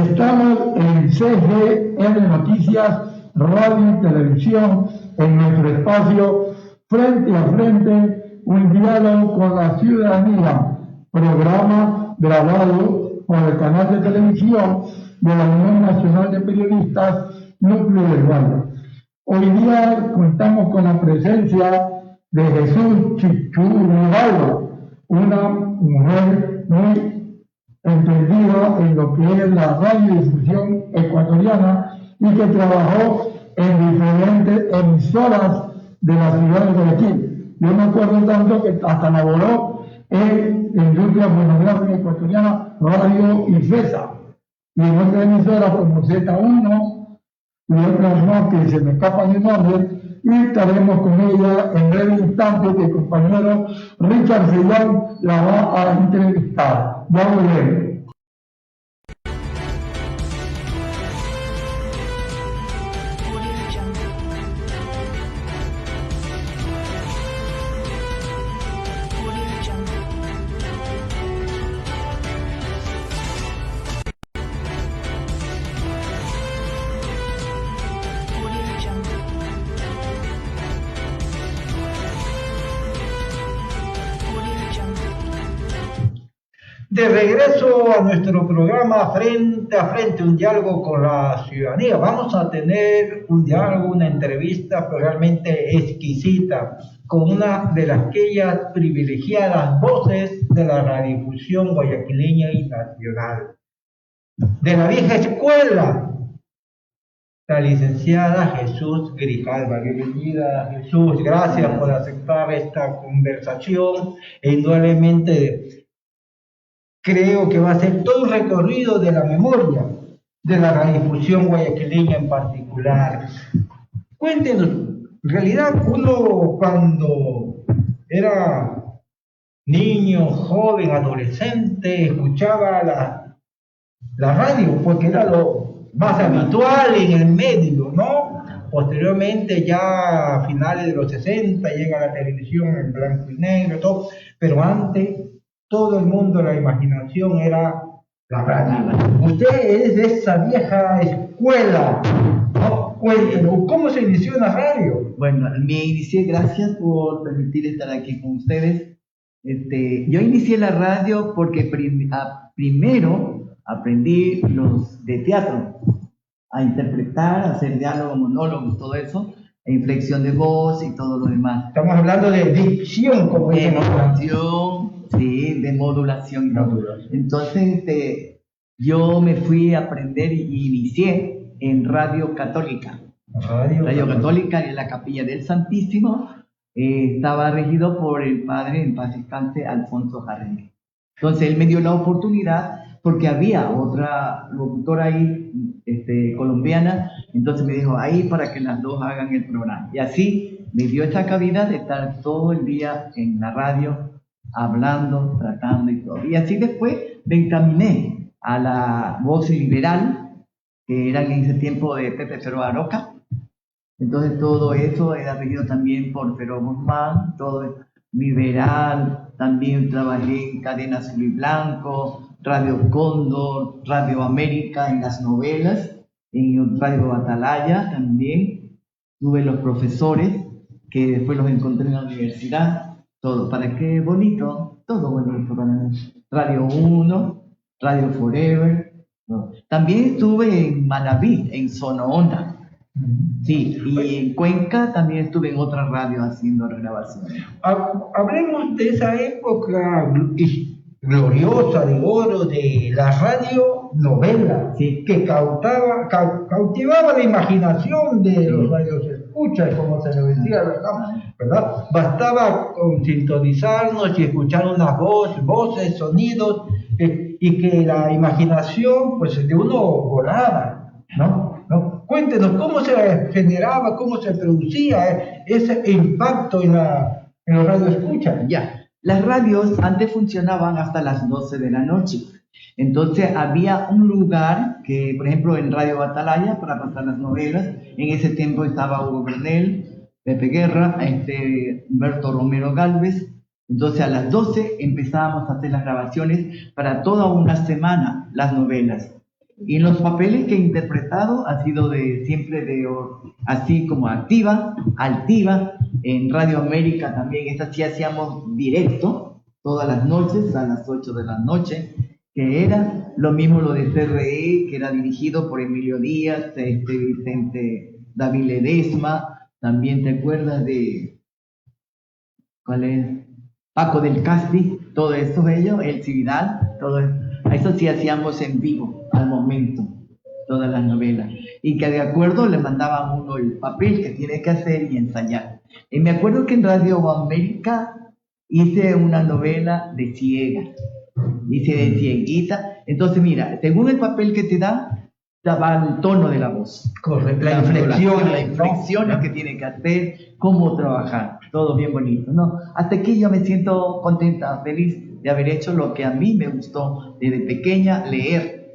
Estamos en CGR Noticias, Radio y Televisión, en nuestro espacio Frente a Frente, un diálogo con la ciudadanía, programa grabado por el canal de televisión de la Unión Nacional de Periodistas, Núcleo del Guayas. Hoy día contamos con la presencia de Jesús Chichú, una mujer muy entendida en lo que es la radiodifusión ecuatoriana y que trabajó en diferentes emisoras de la ciudad de Guayaquil. Yo me acuerdo tanto que hasta laboró en la industria fonográfica ecuatoriana, Radio IFESA, y en otras emisoras como Z1 y otras más que se me escapan el nombre, y estaremos con ella en breve instante que el compañero Richard Sellán la va a entrevistar. Ya volvemos. De regreso a nuestro programa Frente a Frente, un diálogo con la ciudadanía. Vamos a tener un diálogo, una entrevista realmente exquisita con una de aquellas privilegiadas voces de la radiodifusión guayaquileña y nacional. De la vieja escuela, la licenciada Jesús Grijalva. Bienvenida, Jesús. Gracias por aceptar esta conversación. E indudablemente creo que va a ser todo un recorrido de la memoria de la radiodifusión guayaquileña en particular. Cuéntenos, en realidad uno cuando era niño, joven, adolescente, escuchaba la radio porque era lo más habitual en el medio, ¿no? Posteriormente, ya a finales de los 60, llega la televisión en blanco y negro, todo, pero antes todo el mundo, la imaginación era la radio. Usted es de esa vieja escuela, ¿no? Cuéntenos, ¿cómo se inició en la radio? Bueno, me inicié, gracias por permitir estar aquí con ustedes. Yo inicié la radio porque primero aprendí los de teatro, a interpretar, a hacer diálogo, monólogos, todo eso, e inflexión de voz y todo lo demás. Estamos hablando de dicción, como de modulación, sí, de modulación. Entonces, yo me fui a aprender y inicié en Radio Católica. Radio Católica en la Capilla del Santísimo. Estaba regido por el padre, en paz descanse, Alfonso Jarrenque. Entonces, él me dio la oportunidad porque había otra locutora ahí, colombiana, entonces me dijo, ahí para que las dos hagan el programa. Y así me dio esa cabida de estar todo el día en la radio, hablando, tratando y todo. Y así después me encaminé a la Voz Liberal, que era en ese tiempo de Pepe Ferro Aroca. Entonces todo eso era regido también por Ferro Guzmán, todo liberal. También trabajé en Cadena Azul y Blanco, Radio Cóndor, Radio América en las novelas, en Radio Atalaya también. Tuve los profesores que después los encontré en la universidad. Todo, ¿para qué? Bonito, todo bonito para mí. Radio 1, Radio Forever. ¿No? También estuve en Manaví, en Zona Onda. Sí, y en Cuenca también estuve en otra radio haciendo grabaciones. Hablemos de esa época gloriosa de oro de la radio novela, sí, que cautivaba la imaginación de los radioescuchas, como se lo decía, ¿verdad? Bastaba con sintonizarnos y escuchar unas voces, sonidos, y que la imaginación pues de uno volaba, ¿no? Cuéntenos cómo se generaba, cómo se producía ese impacto en los radioescuchas. Ya, las radios antes funcionaban hasta las 12 de la noche. Entonces había un lugar que, por ejemplo, en Radio Atalaya, para pasar las novelas, en ese tiempo estaba Hugo Bernel, Pepe Guerra, Humberto Romero Galvez. Entonces a las 12 empezábamos a hacer las grabaciones para toda una semana, las novelas. Y en los papeles que he interpretado ha sido así como activa, altiva, en Radio América también, esta sí hacíamos directo, todas las noches, a las 8 de la noche, que era lo mismo lo de CRE, que era dirigido por Emilio Díaz, Vicente David Ledesma, también te acuerdas de, ¿cuál es? Paco del Casti, todo esto ellos, El Cividal, todo eso sí hacíamos en vivo, al momento, todas las novelas. Y que de acuerdo le mandaban uno el papel que tiene que hacer y ensayar. Y me acuerdo que en Radio América hice una novela de ciega, hice de cieguita. Entonces mira, según el papel que te da, va el tono de la voz. Correcto, La inflexión que tiene que hacer, cómo trabajar, todo bien bonito, ¿no? Hasta aquí yo me siento contenta, feliz de haber hecho lo que a mí me gustó desde pequeña, leer,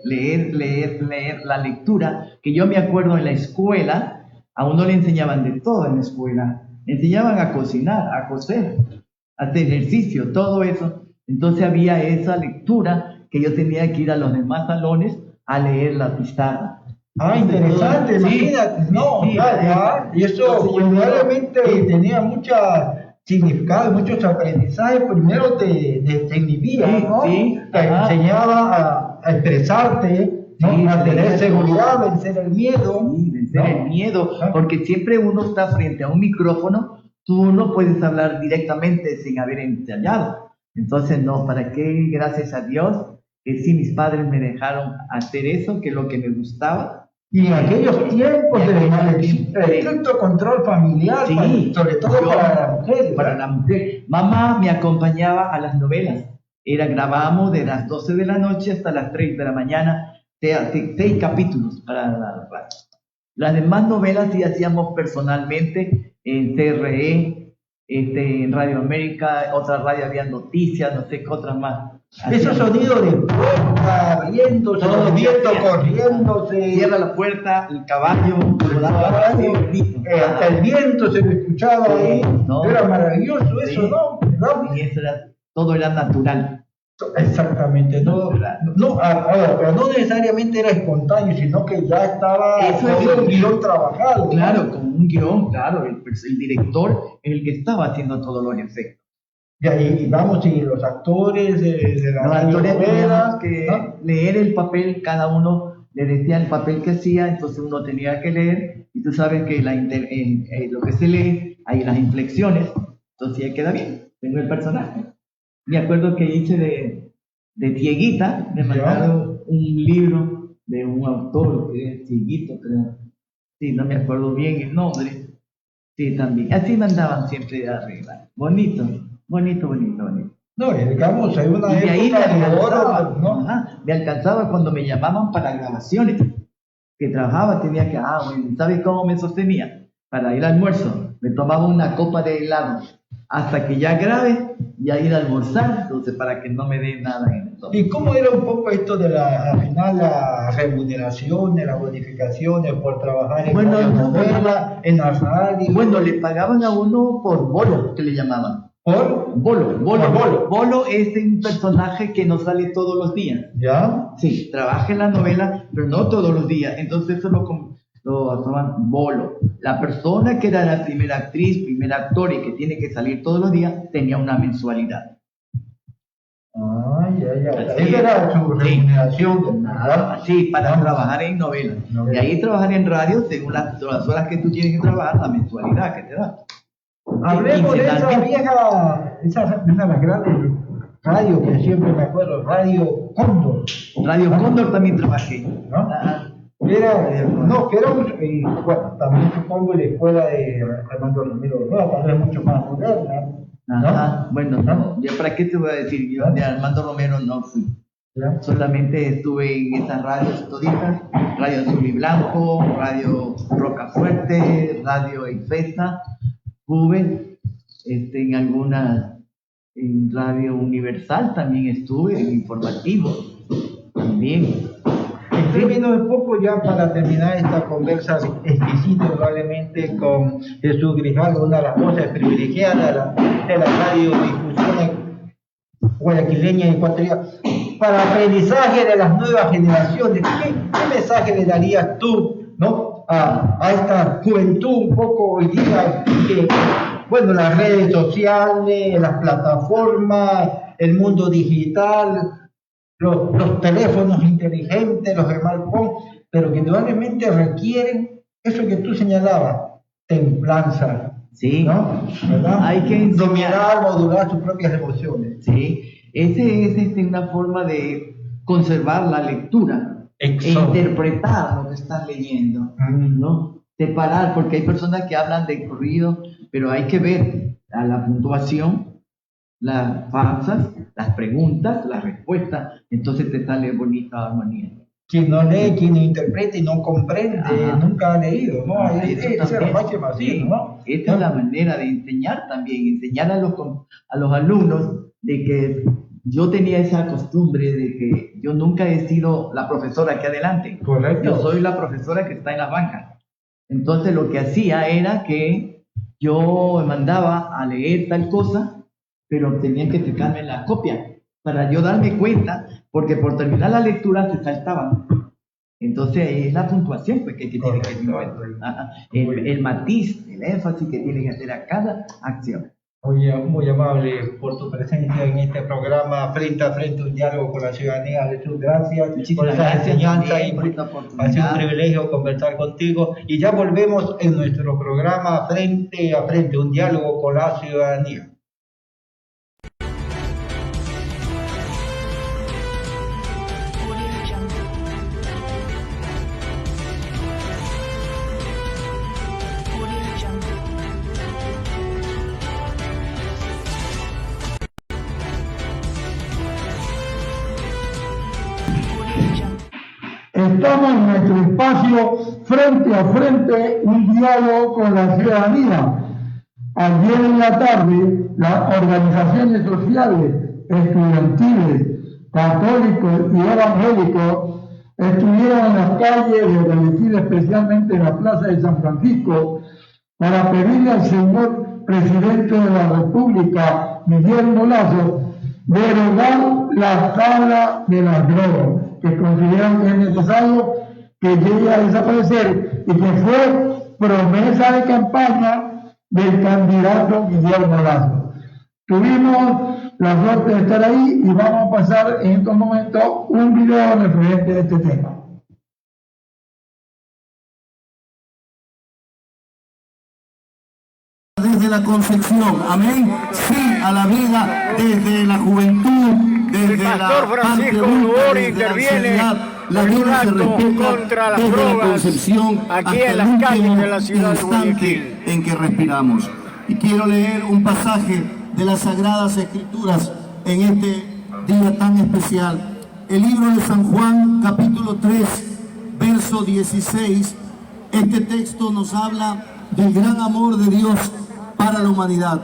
la lectura, que yo me acuerdo en la escuela, a uno le enseñaban de todo en la escuela, le enseñaban a cocinar, a coser, a hacer ejercicio, todo eso. Entonces había esa lectura que yo tenía que ir a los demás salones a leer la pizarra. Ah, interesante, imagínate, no, sí, y eso probablemente tenía mucho significado, muchos aprendizajes. Primero te inhibía, ¿no? Te enseñaba a expresarte, ¿no? A tener seguridad, vencer el miedo. Sí, vencer el miedo, porque siempre uno está frente a un micrófono, tú no puedes hablar directamente sin haber ensayado. Entonces, no, ¿para qué? Gracias a Dios, que sí, mis padres me dejaron hacer eso, que es lo que me gustaba. Y en aquellos tiempos de estricto control familiar, sobre todo para la mujer. Para la mujer. Mamá me acompañaba a las novelas. Grabábamos de las 12 de la noche hasta las 3 de la mañana, 6 capítulos para la radio. Las demás novelas sí hacíamos personalmente en CRE, en Radio América, otra radio había noticias, no sé qué otras más. Esos sonidos de puerta abriéndose, los vientos corriéndose. Cierra la puerta, el caballo, hasta el viento se lo escuchaba ahí. No, era maravilloso eso, ¿no? Y eso todo era natural. Exactamente, pero no necesariamente era espontáneo, sino que ya estaba un guión trabajado. Claro, con un guión, claro, el director es el que estaba haciendo todos los efectos. Y vamos, y los actores de la los actores teníamos que leer el papel, cada uno le decía el papel que hacía, entonces uno tenía que leer, y tú sabes que lo que se lee, hay las inflexiones, entonces ya queda bien, tengo el personaje. Me acuerdo que hice de cieguita, me mandaron un libro de un autor que es cieguito, creo. Sí, no me acuerdo bien el nombre. Sí, también. Así mandaban siempre de arriba. Bonito. No, digamos, hay una época de oro, ¿no? Me alcanzaba cuando me llamaban para grabaciones, que trabajaba, tenía que, ¿sabes cómo me sostenía? Para ir al almuerzo, me tomaba una copa de helado, hasta que ya grabe, ya ir a almorzar, entonces para que no me dé nada en todo. ¿Y cómo era un poco esto de al final la remuneración, de las bonificaciones por trabajar en la novela, en la radio? Bueno, le pagaban a uno por bolo, que le llamaban. ¿Por? Bolo. Bolo es un personaje que no sale todos los días. ¿Ya? Sí, trabaja en la novela, pero no todos los días. Entonces eso lo llamaban bolo. La persona que era la primera actriz, primer actor y que tiene que salir todos los días, tenía una mensualidad. Esa era su remuneración. Sí, para trabajar en novelas. Y ahí trabajar en radio, según las horas que tú tienes que trabajar, la mensualidad que te da. Hablemos de esa una de las grandes radios que siempre me acuerdo, Radio Cóndor. Radio Cóndor también trabajé. ¿No? Bueno, también supongo la escuela de Armando Romero Rojas, es mucho más moderna. ¿No? Bueno, ya para qué te voy a decir, yo de Armando Romero no fui. ¿Ya? Solamente estuve en estas radios toditas, Radio Azul y Blanco, Radio Rocafuerte, Radio Infesta. Estuve en Radio Universal también estuve, en informativo también. En términos de poco, ya para terminar esta conversa exquisita probablemente con Jesús Grijalvo, una de las voces privilegiadas de la radiodifusión guayaquileña y ecuatoriana. para aprendizaje de las nuevas generaciones. ¿Qué mensaje le darías tú, ¿no? a esta juventud un poco hoy día que, bueno, las redes sociales, las plataformas, el mundo digital, los teléfonos inteligentes, los smartphones, pero que indudablemente requieren eso que tú señalabas, templanza, sí, ¿no? ¿Verdad? Hay que dominar, modular sus propias emociones. Sí, ese es una forma de conservar la lectura e interpretar lo que están leyendo, ¿no? Separar, porque hay personas que hablan de corrido, pero hay que ver a la puntuación, las pausas, las preguntas, las respuestas, entonces te sale bonita armonía. Quien no lee, quien interpreta y no comprende, nunca ha leído, ¿no? Esa es la máxima, ¿no? Esta es la manera de enseñar también, enseñar a los alumnos de que yo tenía esa costumbre de que yo nunca he sido la profesora aquí adelante. Correcto. Yo soy la profesora que está en las bancas. Entonces lo que hacía era que yo mandaba a leer tal cosa, pero tenían que explicarme la copia para yo darme cuenta, porque por terminar la lectura se saltaban. Entonces es la puntuación pues, que tiene que tener, el matiz, el énfasis que tiene que hacer a cada acción. Oye, muy amable por tu presencia en este programa Frente a Frente, un diálogo con la ciudadanía. Jesús, gracias. Muchísimas por esa enseñanza y por esta oportunidad. Ha sido un privilegio conversar contigo y ya volvemos en nuestro programa Frente a Frente, un diálogo con la ciudadanía. Estamos en nuestro espacio Frente a Frente, un diálogo con la ciudadanía. Ayer en la tarde, las organizaciones sociales, estudiantiles, católicos y evangélicos estuvieron en las calles de Guayaquil, especialmente en la Plaza de San Francisco, para pedirle al señor presidente de la República, Guillermo Lasso, derogar la tabla de las drogas, que consideran que es necesario que llegue a desaparecer y que fue promesa de campaña del candidato Guillermo Lasso. Tuvimos la suerte de estar ahí y vamos a pasar en estos momentos un video referente a este tema. Desde la concepción, amén, sí a la vida, desde la juventud, desde la parte adulta, desde la vida se respeta desde la concepción aquí hasta en las calles de la ciudad de Guayaquil, en que respiramos. Y quiero leer un pasaje de las Sagradas Escrituras en este día tan especial. El libro de San Juan, capítulo 3, verso 16. Este texto nos habla del gran amor de Dios para la humanidad.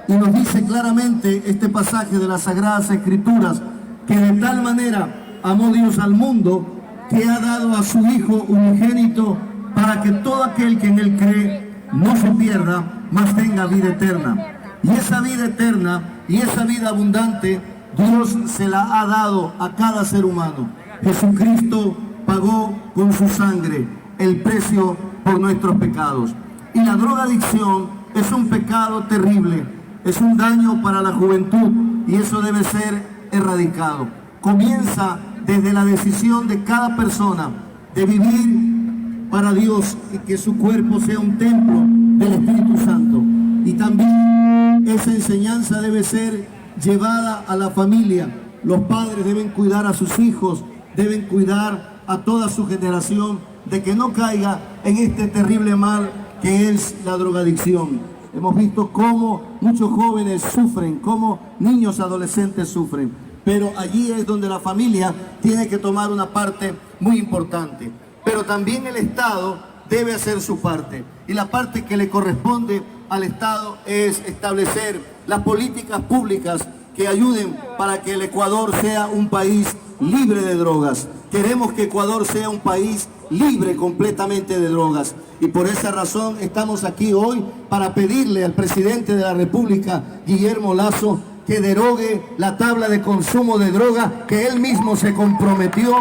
Y nos dice claramente este pasaje de las Sagradas Escrituras que de tal manera amó Dios al mundo que ha dado a su Hijo unigénito para que todo aquel que en él cree no se pierda, mas tenga vida eterna. Y esa vida eterna y esa vida abundante Dios se la ha dado a cada ser humano. Jesucristo pagó con su sangre el precio por nuestros pecados. Y la drogadicción es un pecado terrible, es un daño para la juventud y eso debe ser erradicado. Comienza desde la decisión de cada persona de vivir para Dios y que su cuerpo sea un templo del Espíritu Santo. Y también esa enseñanza debe ser llevada a la familia. Los padres deben cuidar a sus hijos, deben cuidar a toda su generación de que no caiga en este terrible mal que es la drogadicción. Hemos visto cómo muchos jóvenes sufren, cómo niños adolescentes sufren, pero allí es donde la familia tiene que tomar una parte muy importante. Pero también el Estado debe hacer su parte, y la parte que le corresponde al Estado es establecer las políticas públicas que ayuden para que el Ecuador sea un país libre de drogas. Queremos que Ecuador sea un país libre completamente de drogas. Y por esa razón estamos aquí hoy para pedirle al presidente de la República, Guillermo Lasso, que derogue la tabla de consumo de droga que él mismo se comprometió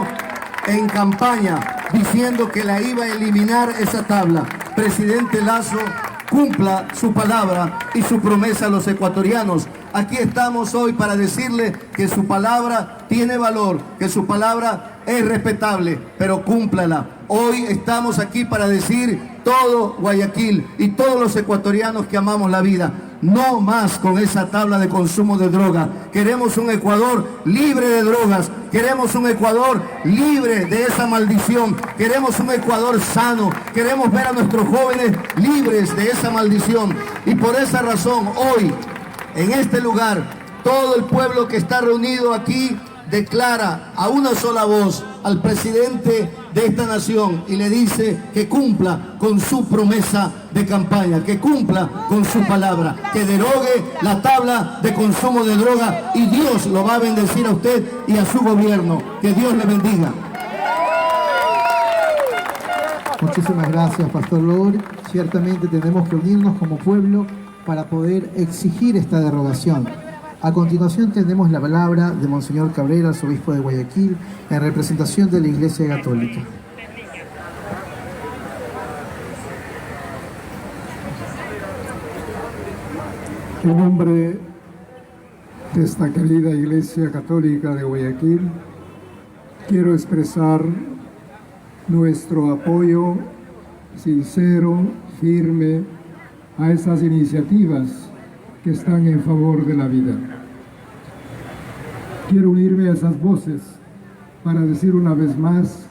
en campaña diciendo que la iba a eliminar esa tabla. Presidente Lasso, cumpla su palabra y su promesa a los ecuatorianos. Aquí estamos hoy para decirle que su palabra tiene valor, que su palabra es respetable, pero cúmplala. Hoy estamos aquí para decir todo Guayaquil y todos los ecuatorianos que amamos la vida, no más con esa tabla de consumo de droga. Queremos un Ecuador libre de drogas, queremos un Ecuador libre de esa maldición, queremos un Ecuador sano, queremos ver a nuestros jóvenes libres de esa maldición. Y por esa razón hoy, en este lugar, todo el pueblo que está reunido aquí declara a una sola voz al presidente de esta nación y le dice que cumpla con su promesa de campaña, que cumpla con su palabra, que derogue la tabla de consumo de droga, y Dios lo va a bendecir a usted y a su gobierno. Que Dios le bendiga. Muchísimas gracias, Pastor Lord. Ciertamente tenemos que unirnos como pueblo para poder exigir esta derogación. A continuación tenemos la palabra de Monseñor Cabrera, arzobispo de Guayaquil, en representación de la Iglesia Católica. En nombre de esta querida Iglesia Católica de Guayaquil, quiero expresar nuestro apoyo sincero, firme, a estas iniciativas que están en favor de la vida. Quiero unirme a esas voces para decir una vez más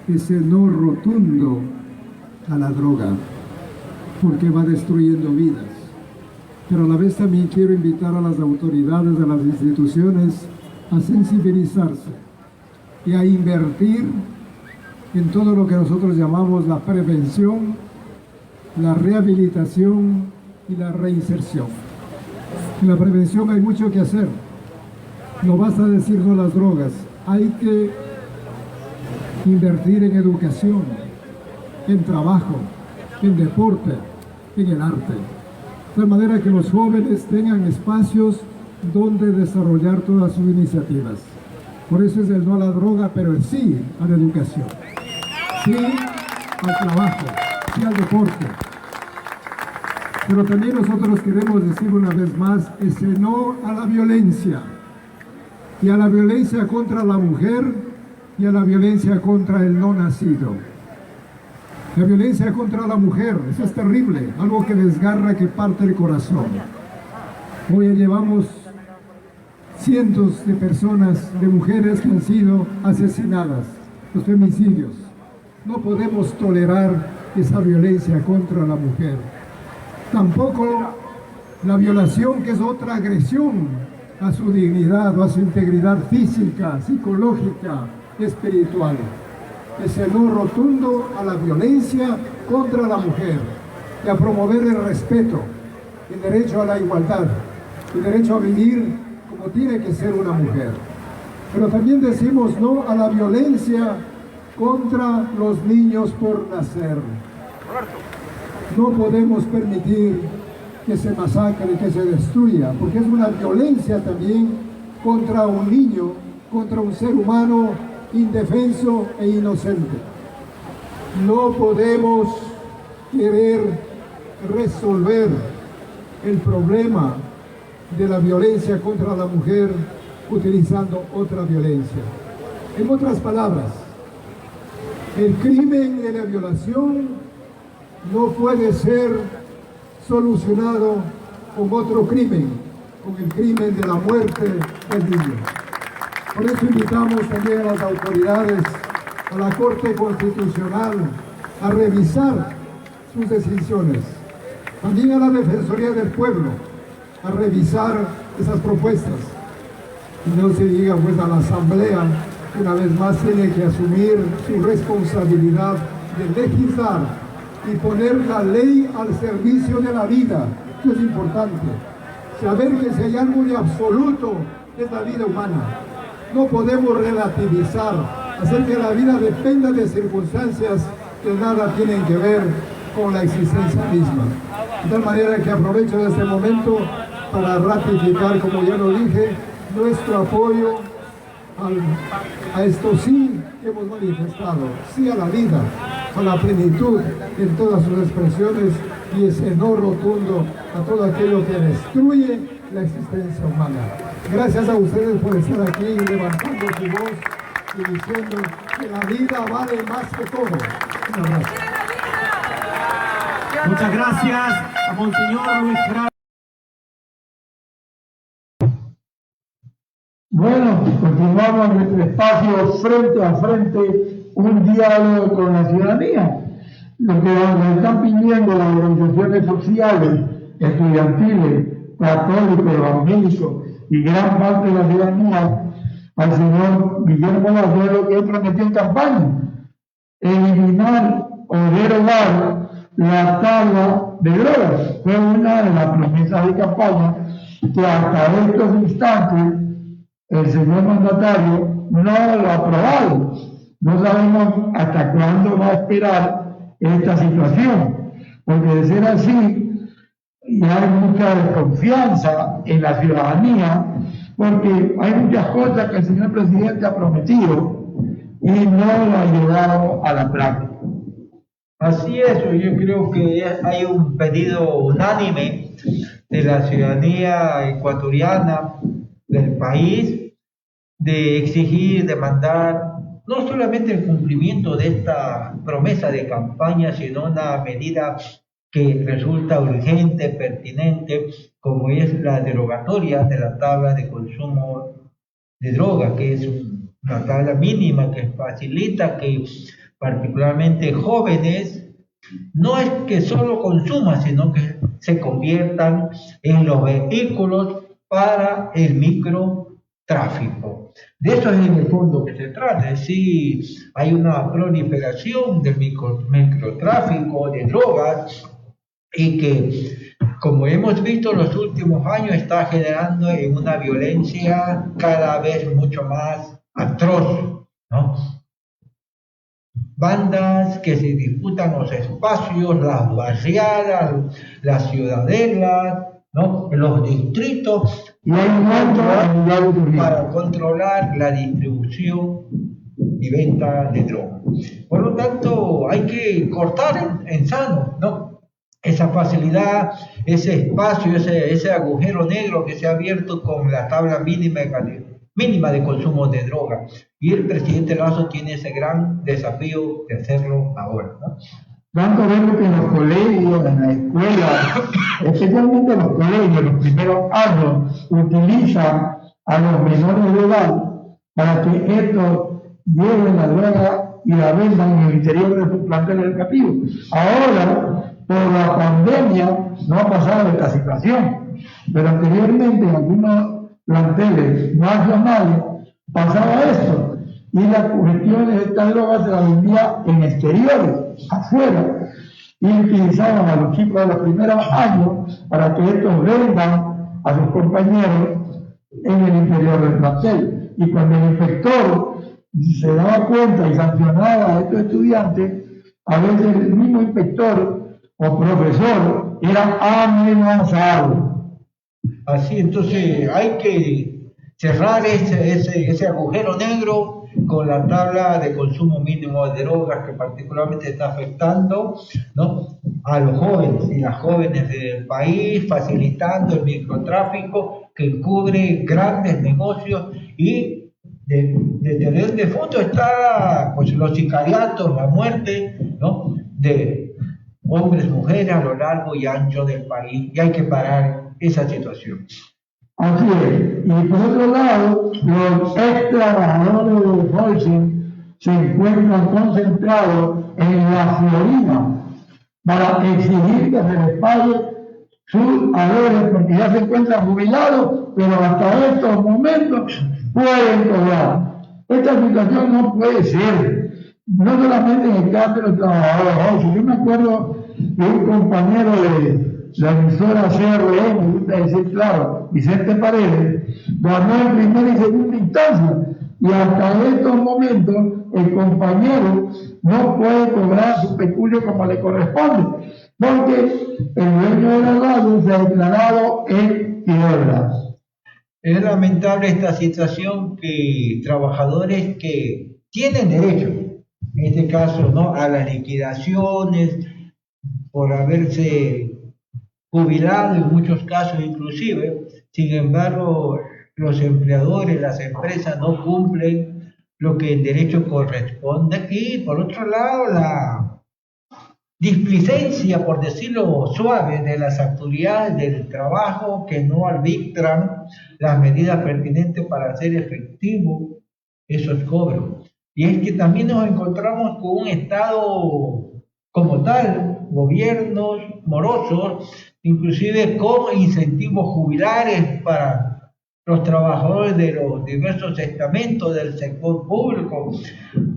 ese no rotundo a la droga, porque va destruyendo vidas. Pero a la vez también quiero invitar a las autoridades de las instituciones a sensibilizarse y a invertir en todo lo que nosotros llamamos la prevención, la rehabilitación y la reinserción. En la prevención hay mucho que hacer. No basta decir no a las drogas, hay que invertir en educación, en trabajo, en deporte, en el arte. De manera que los jóvenes tengan espacios donde desarrollar todas sus iniciativas. Por eso es el no a la droga, pero el sí a la educación, sí al trabajo, sí al deporte. Pero también nosotros queremos decir una vez más ese no a la violencia, y a la violencia contra la mujer y a la violencia contra el no nacido. La violencia contra la mujer, eso es terrible, algo que desgarra, que parte el corazón. Hoy llevamos cientos de personas, de mujeres que han sido asesinadas, los femicidios. No podemos tolerar esa violencia contra la mujer. Tampoco la violación, que es otra agresión a su dignidad o a su integridad física, psicológica, espiritual. Ese no rotundo a la violencia contra la mujer y a promover el respeto, el derecho a la igualdad, el derecho a vivir como tiene que ser una mujer. Pero también decimos no a la violencia contra los niños por nacer. No podemos permitir que se masacre, que se destruya, porque es una violencia también contra un niño, contra un ser humano indefenso e inocente. No podemos querer resolver el problema de la violencia contra la mujer utilizando otra violencia. En otras palabras, el crimen de la violación no puede ser solucionado con otro crimen, con el crimen de la muerte del niño. Por eso invitamos también a las autoridades, a la Corte Constitucional, a revisar sus decisiones. También a la Defensoría del Pueblo, a revisar esas propuestas. Y no se diga pues a la Asamblea, que una vez más tiene que asumir su responsabilidad de legislar y poner la ley al servicio de la vida, que es importante. Saber que si hay algo de absoluto es la vida humana. No podemos relativizar, hacer que la vida dependa de circunstancias que nada tienen que ver con la existencia misma. De tal manera que aprovecho de este momento para ratificar, como ya lo dije, nuestro apoyo a esto sí que hemos manifestado, sí a la vida, a la plenitud en todas sus expresiones y ese no rotundo a todo aquello que destruye la existencia humana. Gracias a ustedes por estar aquí levantando su voz y diciendo que la vida vale más que todo. Un abrazo. Muchas gracias a Monseñor Luis Grau. Bueno, continuamos nuestro espacio frente a frente, un diálogo con la ciudadanía. Lo que nos están pidiendo las organizaciones sociales, estudiantiles, católicos, evangélicos y gran parte de la ciudadanía al señor Guillermo Lazo, que él prometió en campaña: eliminar o derogar la tabla de drogas. Fue una de las promesas de campaña que hasta estos instantes el señor mandatario no lo ha aprobado. No sabemos hasta cuándo va a esperar esta situación, porque de ser así ya hay mucha desconfianza en la ciudadanía, porque hay muchas cosas que el señor presidente ha prometido y no lo ha llevado a la práctica. Así es, yo creo que hay un pedido unánime de la ciudadanía ecuatoriana del país de exigir, demandar no solamente el cumplimiento de esta promesa de campaña, sino una medida que resulta urgente, pertinente, como es la derogatoria de la tabla de consumo de droga, que es una tabla mínima que facilita que particularmente jóvenes no es que solo consuman, sino que se conviertan en los vehículos para el microtráfico. De eso es en el fondo que se trata. Es decir, hay una proliferación del microtráfico de drogas y que, como hemos visto en los últimos años, está generando una violencia cada vez mucho más atroz, ¿no? Bandas que se disputan los espacios, las barriadas, las ciudadelas, ¿no? Los distritos, y hay un para controlar la distribución y venta de drogas. Por lo tanto, hay que cortar en sano, ¿no? Esa facilidad, ese espacio, ese agujero negro que se ha abierto con la tabla mínima de consumo de droga. Y el presidente Lazo tiene ese gran desafío de hacerlo ahora, ¿no? Tanto vemos que en los colegios, en la escuela, especialmente en los colegios, los primeros años, utilizan a los menores de edad para que estos lleven la droga y la vendan en el interior de sus planteles educativos. Ahora, por la pandemia, no ha pasado esta situación, pero anteriormente en algunos planteles nacionales pasaba esto, y las cuestiones de esta droga se la vendía en exteriores, afuera, y utilizaban a los chicos de los primeros años para que estos vendan a sus compañeros en el interior del plantel. Y cuando el inspector se daba cuenta y sancionaba a estos estudiantes, a veces el mismo inspector o profesor era amenazado. Así, entonces hay que cerrar ese agujero negro con la tabla de consumo mínimo de drogas que particularmente está afectando, ¿no?, a los jóvenes y las jóvenes del país, facilitando el microtráfico que cubre grandes negocios y de tener de fondo está pues los sicariatos, la muerte, ¿no?, de hombres, mujeres a lo largo y ancho del país, y hay que parar esa situación. Así es. Y por otro lado, los ex trabajadores del Holcim se encuentran concentrados en la Florida para exigir que se les pague sus haberes, porque ya se encuentran jubilados, pero hasta estos momentos pueden cobrar. Esta situación no puede ser, no solamente en el caso de los trabajadores del Holcim. Yo me acuerdo de un compañero de la emisora CRE, me gusta decir claro, Vicente Paredes, ganó en primera y segunda instancia, y hasta estos momentos el compañero no puede cobrar su peculio como le corresponde, porque el dueño de la radio se ha declarado en quiebras. Es lamentable esta situación que trabajadores que tienen derecho, en este caso, ¿no?, a las liquidaciones por haberse jubilado en muchos casos inclusive, sin embargo, los empleadores, las empresas no cumplen lo que en derecho corresponde y por otro lado la displicencia, por decirlo suave, de las autoridades del trabajo que no arbitran las medidas pertinentes para hacer efectivo esos cobros. Y es que también nos encontramos con un Estado como tal, gobiernos morosos, inclusive con incentivos jubilares para los trabajadores de los diversos estamentos del sector público.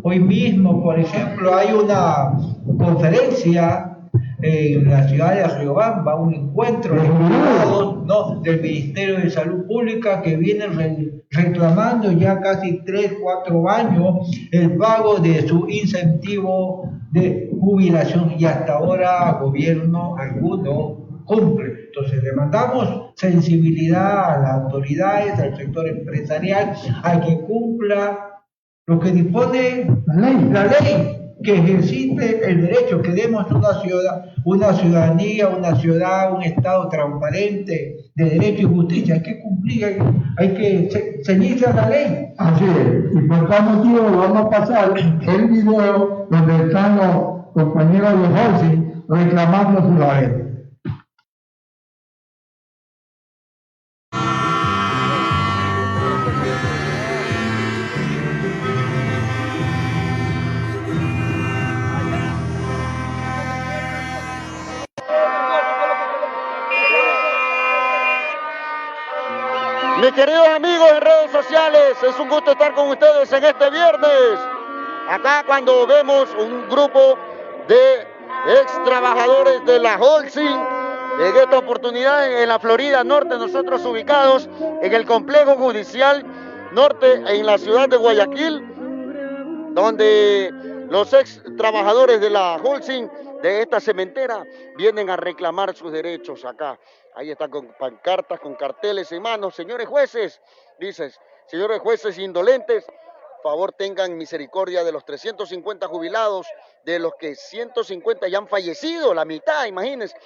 Hoy mismo, por ejemplo, hay una conferencia en la ciudad de Riobamba, un encuentro de empleados, ¿no?, del Ministerio de Salud Pública que vienen reclamando ya casi 3, 4 años el pago de su incentivo de jubilación y hasta ahora gobierno alguno cumple. Entonces demandamos sensibilidad a las autoridades, al sector empresarial, a que cumpla lo que dispone la ley, que ejercite el derecho, que demos una ciudadanía, una ciudad, un Estado transparente de derecho y justicia. Hay que cumplir, hay que ceñirse a la ley. Así es, y por tal motivo vamos a pasar el video donde están los compañeros de Holcim reclamando su derecho. Mis queridos amigos en redes sociales, es un gusto estar con ustedes en este viernes. Acá cuando vemos un grupo de ex trabajadores de la Holcim, en esta oportunidad en la Florida Norte, nosotros ubicados en el complejo judicial norte en la ciudad de Guayaquil, donde los ex trabajadores de la Holcim, de esta cementera, vienen a reclamar sus derechos acá. Ahí están con pancartas, con carteles en manos. Señores jueces, dices, señores jueces indolentes, favor tengan misericordia de los 350 jubilados, de los que 150 ya han fallecido, la mitad, imagínense,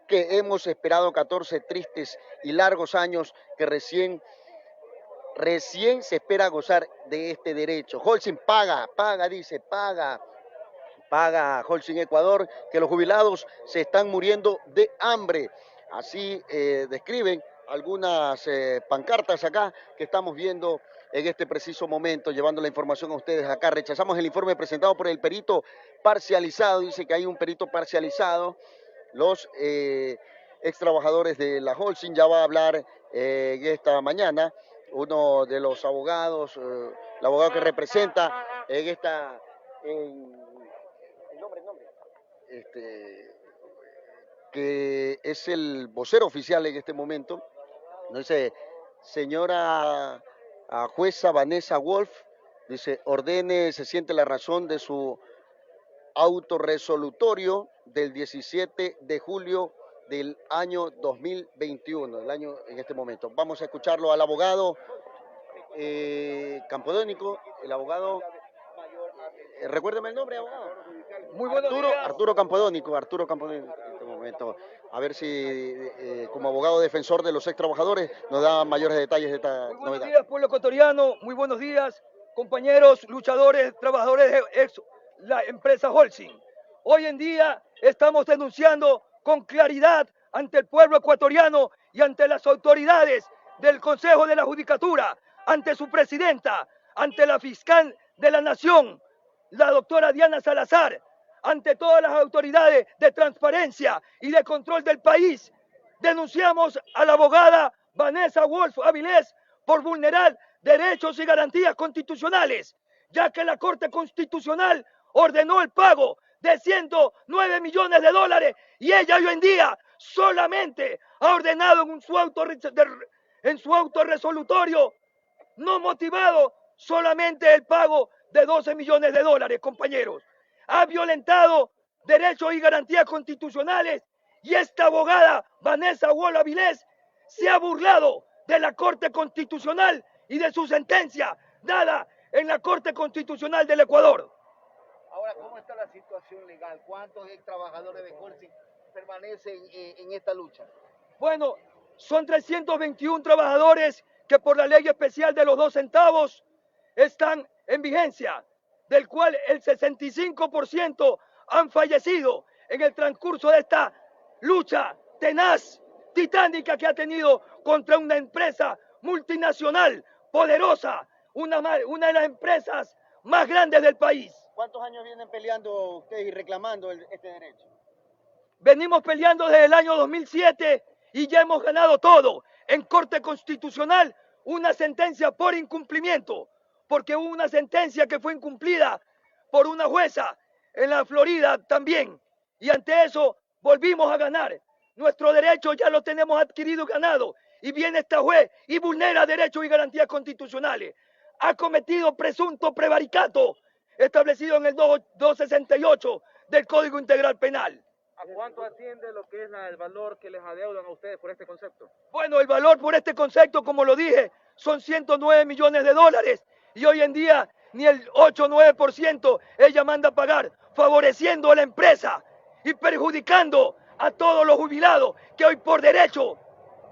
que hemos esperado 14 tristes y largos años que recién se espera gozar de este derecho. Holcim paga, Holcim Ecuador, que los jubilados se están muriendo de hambre. Así describen algunas pancartas acá que estamos viendo en este preciso momento, llevando la información a ustedes acá. Rechazamos el informe presentado por el perito parcializado, dice que hay un perito parcializado. Los ex trabajadores de la Holcim, ya va a hablar esta mañana uno de los abogados, el abogado que representa en esta... que es el vocero oficial en este momento, dice, señora jueza Vanessa Wolf, dice, ordene, se siente la razón de su autorresolutorio del 17 de julio del año 2021, el año en este momento. Vamos a escucharlo al abogado Campodónico, el abogado, recuérdeme el nombre, abogado. Muy buenos días. Arturo Campodónico, en este momento. A ver si como abogado defensor de los ex trabajadores nos da mayores detalles de esta Muy buenos novedad. días, pueblo ecuatoriano. Muy buenos días, compañeros, luchadores, trabajadores de la empresa Holcim. Hoy en día estamos denunciando con claridad ante el pueblo ecuatoriano y ante las autoridades del Consejo de la Judicatura, ante su presidenta, ante la fiscal de la Nación, la doctora Diana Salazar, ante todas las autoridades de transparencia y de control del país. Denunciamos a la abogada Vanessa Wolf Avilés por vulnerar derechos y garantías constitucionales, ya que la Corte Constitucional ordenó el pago de 109 millones de dólares y ella hoy en día solamente ha ordenado en su autorresolutorio no motivado solamente el pago de 12 millones de dólares, compañeros. Ha violentado derechos y garantías constitucionales y esta abogada, Vanessa Wolf Avilés, se ha burlado de la Corte Constitucional y de su sentencia dada en la Corte Constitucional del Ecuador. Ahora, ¿cómo está la situación legal? ¿Cuántos trabajadores de Holcim permanecen en esta lucha? Bueno, son 321 trabajadores que por la ley especial de los 2 centavos están en vigencia, del cual el 65% han fallecido en el transcurso de esta lucha tenaz, titánica que ha tenido contra una empresa multinacional, poderosa, una de las empresas más grandes del país. ¿Cuántos años vienen peleando ustedes y reclamando este derecho? Venimos peleando desde el año 2007 y ya hemos ganado todo. En Corte Constitucional, una sentencia por incumplimiento, porque hubo una sentencia que fue incumplida por una jueza en la Florida también. Y ante eso volvimos a ganar. Nuestro derecho ya lo tenemos adquirido y ganado. Y viene esta juez y vulnera derechos y garantías constitucionales. Ha cometido presunto prevaricato establecido en el 268 del Código Integral Penal. ¿A cuánto asciende lo que es el valor que les adeudan a ustedes por este concepto? Bueno, el valor por este concepto, como lo dije, son 109 millones de dólares. Y hoy en día ni el 8 o 9% ella manda a pagar, favoreciendo a la empresa y perjudicando a todos los jubilados que hoy por derecho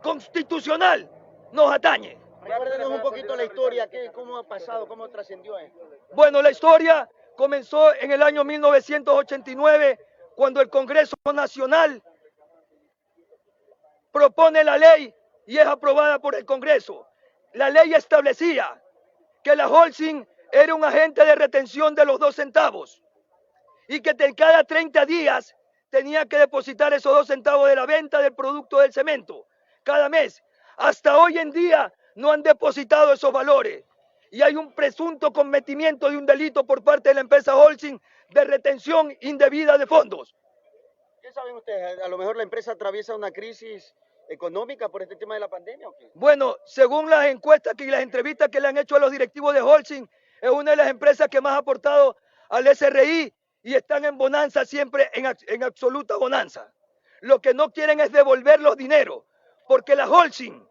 constitucional nos atañe. Recuérdenos un poquito la historia, cómo ha pasado, cómo trascendió esto. Bueno, la historia comenzó en el año 1989, cuando el Congreso Nacional propone la ley y es aprobada por el Congreso. La ley establecía que la Holcim era un agente de retención de los 2 centavos y que cada 30 días tenía que depositar esos 2 centavos de la venta del producto del cemento cada mes. Hasta hoy en día no han depositado esos valores y hay un presunto cometimiento de un delito por parte de la empresa Holcim de retención indebida de fondos. ¿Qué saben ustedes? ¿A lo mejor la empresa atraviesa una crisis económica por este tema de la pandemia o qué? Bueno, según las encuestas y las entrevistas que le han hecho a los directivos de Holcim, es una de las empresas que más ha aportado al SRI y están en bonanza, siempre en absoluta bonanza. Lo que no quieren es devolver los dineros, porque la Holcim,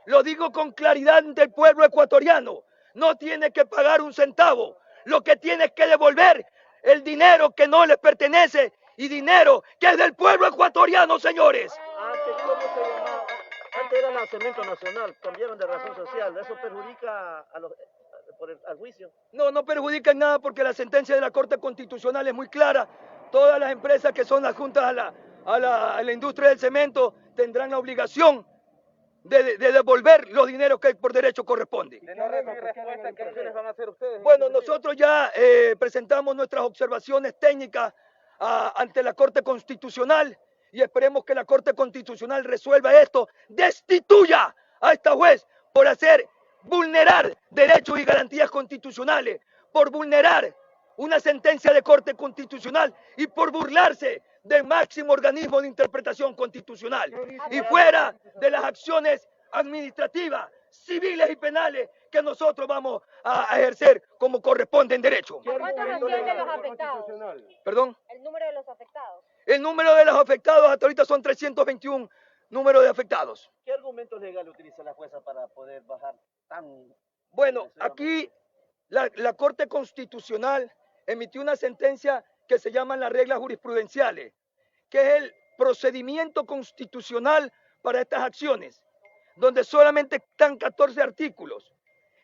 lo digo con claridad ante el pueblo ecuatoriano, no tiene que pagar un centavo, lo que tiene es que devolver el dinero que no les pertenece y dinero que es del pueblo ecuatoriano, señores. Antes, ¿cómo se llamaba? Antes era la Cemento Nacional, cambiaron de razón social, ¿eso perjudica al juicio? No, no perjudica en nada porque la sentencia de la Corte Constitucional es muy clara. Todas las empresas que son adjuntas a la industria del cemento tendrán la obligación de devolver los dineros que por derecho corresponde. ¿Qué acciones van a hacer ustedes? Bueno, nosotros ya presentamos nuestras observaciones técnicas ante la Corte Constitucional y esperemos que la Corte Constitucional resuelva esto, destituya a esta juez por vulnerar derechos y garantías constitucionales, por vulnerar una sentencia de Corte Constitucional y por burlarse del máximo organismo de interpretación constitucional y fuera de las acciones administrativas, civiles y penales que nosotros vamos a ejercer como corresponde en derecho. ¿Cuántos ascienden los afectados? ¿Perdón? ¿El número de los afectados? El número de los afectados hasta ahorita son 321 números de afectados. ¿Qué argumentos legales utiliza la jueza para poder bajar tan... Bueno, aquí la Corte Constitucional emitió una sentencia que se llaman las reglas jurisprudenciales, que es el procedimiento constitucional para estas acciones, donde solamente están 14 artículos.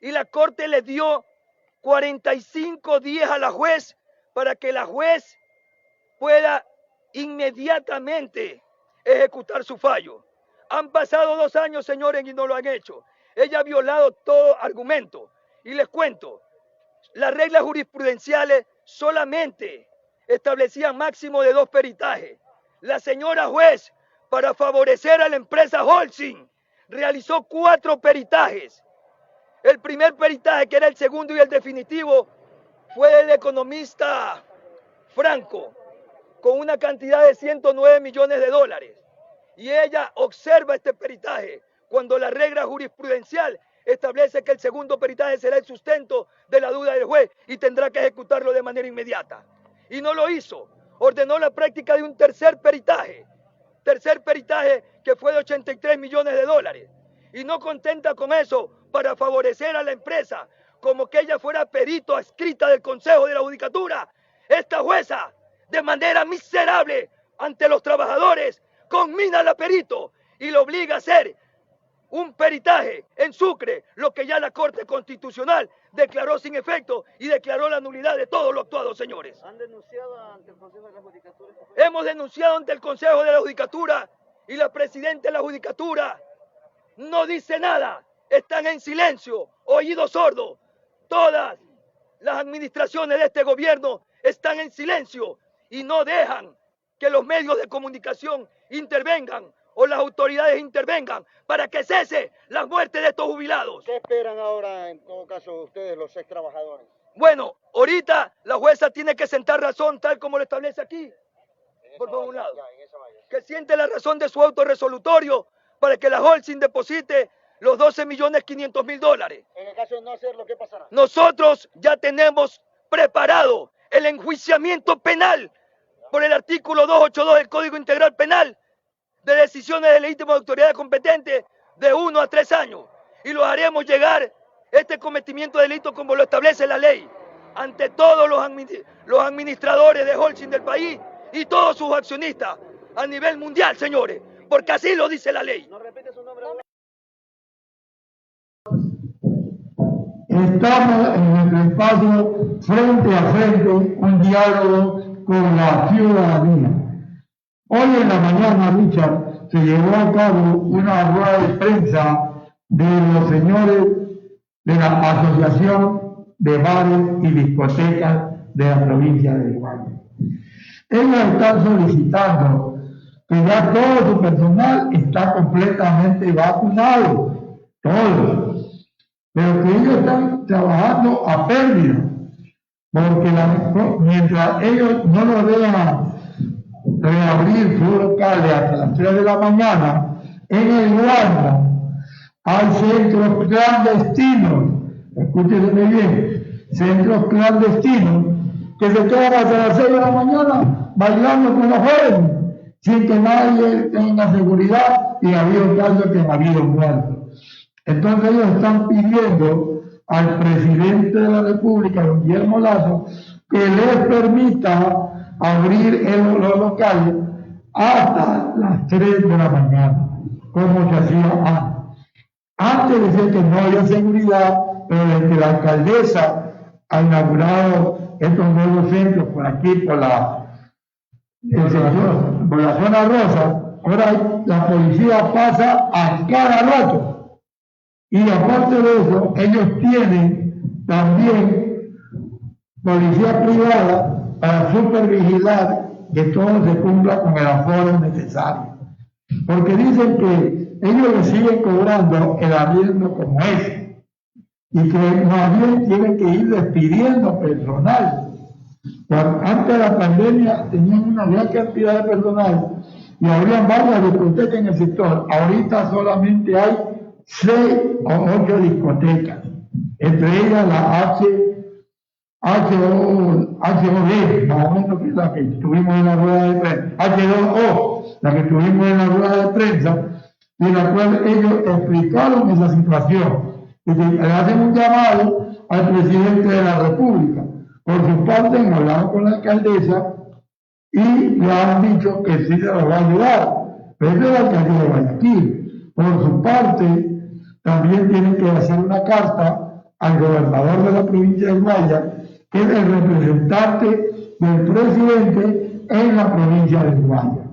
Y la Corte le dio 45 días a la juez para que la juez pueda inmediatamente ejecutar su fallo. Han pasado 2 años, señores, y no lo han hecho. Ella ha violado todo argumento. Y les cuento, las reglas jurisprudenciales solamente establecían máximo de 2 peritajes. La señora juez, para favorecer a la empresa Holcim, realizó 4 peritajes. El primer peritaje, que era el segundo y el definitivo, fue el economista Franco, con una cantidad de 109 millones de dólares. Y ella observa este peritaje cuando la regla jurisprudencial establece que el segundo peritaje será el sustento de la duda del juez y tendrá que ejecutarlo de manera inmediata. Y no lo hizo. Ordenó la práctica de un tercer peritaje peritaje que fue de 83 millones de dólares. Y no contenta con eso, para favorecer a la empresa, como que ella fuera perito adscrita del Consejo de la Judicatura, esta jueza, de manera miserable ante los trabajadores, conmina al perito y lo obliga a hacer un peritaje en Sucre, lo que ya la Corte Constitucional declaró sin efecto y declaró la nulidad de todo lo actuado, señores. ¿Han denunciado ante el Consejo de la Judicatura? Hemos denunciado ante el Consejo de la Judicatura y la Presidenta de la Judicatura no dice nada, están en silencio, oídos sordos. Todas las administraciones de este gobierno están en silencio y no dejan que los medios de comunicación intervengan o las autoridades intervengan para que cese la muerte de estos jubilados. ¿Qué esperan ahora, en todo caso, ustedes, los ex trabajadores? Bueno, ahorita la jueza tiene que sentar razón tal como lo establece aquí. Por favor, un lado. Que siente la razón de su autorresolutorio para que la Holcim deposite los 12.500.000 dólares. En el caso de no hacerlo, ¿qué pasará? Nosotros ya tenemos preparado el enjuiciamiento penal por el artículo 282 del Código Integral Penal de decisiones de legítima autoridad competente de 1 a 3 años. Y lo haremos llegar este cometimiento de delito como lo establece la ley ante todos los administradores de Holcim del país y todos sus accionistas a nivel mundial, señores, porque así lo dice la ley. ¿No repite su nombre? Estamos en nuestro espacio frente a frente, un diálogo con la ciudadanía. Hoy en la mañana, Richard, se llevó a cabo una rueda de prensa de los señores de la Asociación de Bares y Discotecas de la provincia de Guayas. Ellos están solicitando que ya todo su personal está completamente vacunado, todos, pero que ellos están trabajando a pérdida, porque mientras ellos no lo vean reabrir sus locales hasta las 3 de la mañana, en el Guarda hay centros clandestinos, escúchenme bien, centros clandestinos que se quedan hasta las 6 de la mañana bailando con los jóvenes, sin que nadie tenga seguridad, y ha habido casos que han habido muertos. Entonces ellos están pidiendo al presidente de la República, don Guillermo Lazo, que les permita abrir los locales hasta las 3 de la mañana, como se hacía antes. Antes decía que no había seguridad, pero desde que la alcaldesa ha inaugurado estos nuevos centros por aquí, por la zona rosa, ahora la policía pasa a cada rato. Y aparte de eso, ellos tienen también policía privada para supervigilar que todo se cumpla con el aforo necesario. Porque dicen que ellos le siguen cobrando el arriendo como es, y que más bien tienen que ir despidiendo personal. Antes de la pandemia tenían una gran cantidad de personal y habrían varias discotecas en el sector. Ahorita solamente hay 6 o 8 discotecas, entre ellas la HOD, más o menos, que es la que estuvimos en la rueda de prensa, H2O, la que estuvimos en la rueda de prensa, y la cual ellos explicaron esa situación. Y le hacen un llamado al presidente de la República. Por su parte, han hablado con la alcaldesa y le han dicho que sí se los va a ayudar. Pero es la alcaldía de Guayaquil. Por su parte, también tienen que hacer una carta al gobernador de la provincia de Guayas, que es el representante del presidente en la provincia de Guayas.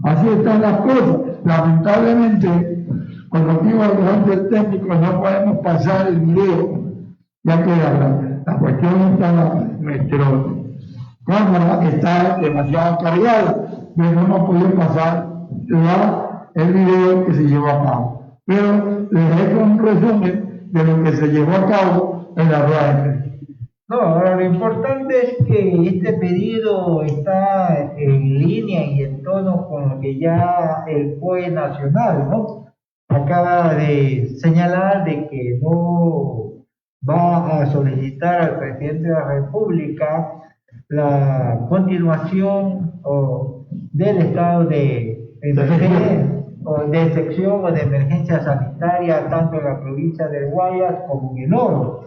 Así están las cosas. Lamentablemente, con motivo del orden técnico, no podemos pasar el video, ya que la cuestión está, nuestra cámara está demasiado cargada, pero no hemos podido pasar el video que se llevó a cabo. Pero les dejo un resumen de lo que se llevó a cabo en la rueda de prensa. No, ahora lo importante es que este pedido está en línea y en tono con lo que ya el COE nacional, ¿no?, acaba de señalar de que no va a solicitar al presidente de la República la continuación del estado de emergencia, o de excepción o de emergencia sanitaria tanto en la provincia del Guayas como en el Oro.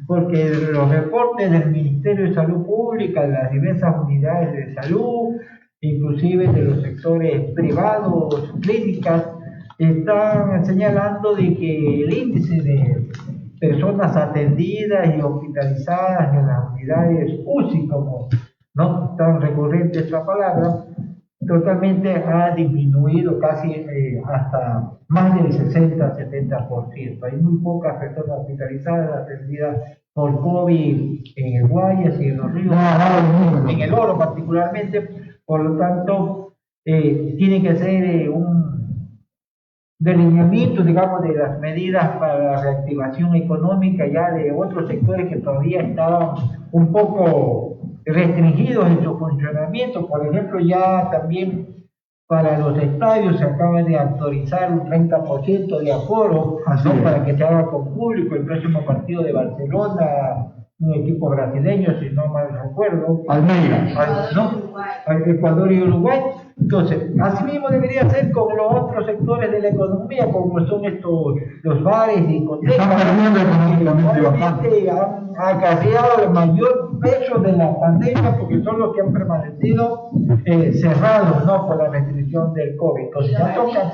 Porque los reportes del Ministerio de Salud Pública, de las diversas unidades de salud, inclusive de los sectores privados, clínicas, están señalando de que el índice de personas atendidas y hospitalizadas en las unidades UCI, como no tan recurrente esta palabra, totalmente ha disminuido casi hasta más del 60-70%. Hay muy pocas personas hospitalizadas atendidas por COVID en el Guayas y en los ríos, en el Oro particularmente. Por lo tanto, tiene que ser un delineamiento, digamos, de las medidas para la reactivación económica ya de otros sectores que todavía estaban un poco restringidos en su funcionamiento. Por ejemplo, ya también para los estadios se acaba de autorizar un 30% de aforo, ¿no? Para que se haga con público el próximo partido de Barcelona, un equipo brasileño, si no mal recuerdo. Almeida. ¿No? Ecuador y Uruguay. Entonces, así mismo debería ser con los otros sectores de la economía, como son los bares y discotecas, que han acarreado el mayor peso de la pandemia, porque son los que han permanecido cerrados, ¿no? Por la restricción del COVID. Entonces, ya toca,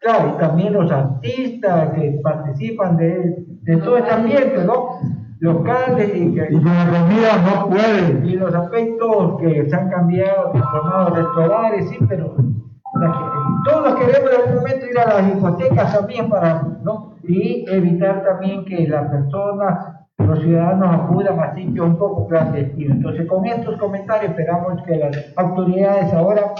claro, y también los artistas que participan de todo este ambiente, ¿no? Locales y con la comida no pueden. Y los aspectos que se han cambiado, transformado restaurantes, sí, pero todos queremos en algún momento ir a las discotecas también para, ¿no? Y evitar también que las personas, los ciudadanos acudan a sitios un poco clandestinos. Entonces, con estos comentarios esperamos que las autoridades ahora,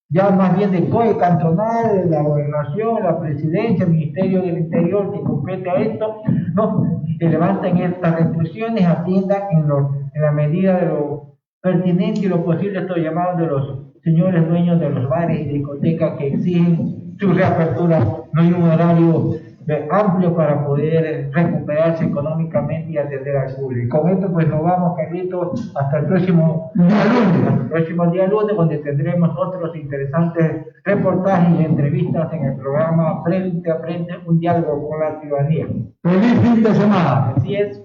ya más bien de COE cantonal, la gobernación, la presidencia, el Ministerio del Interior que compete a esto, ¿no? Que levanten estas restricciones, atiendan en la medida de lo pertinente y lo posible estos llamados de los señores dueños de los bares y discotecas que exigen su reapertura, no hay un horario amplio para poder recuperarse económicamente y atender al público. Con esto pues nos vamos, Carlitos, hasta el próximo día lunes, donde tendremos otros interesantes reportajes y entrevistas en el programa Frente a Frente, un diálogo con la ciudadanía. ¡Feliz fin de semana! Así es.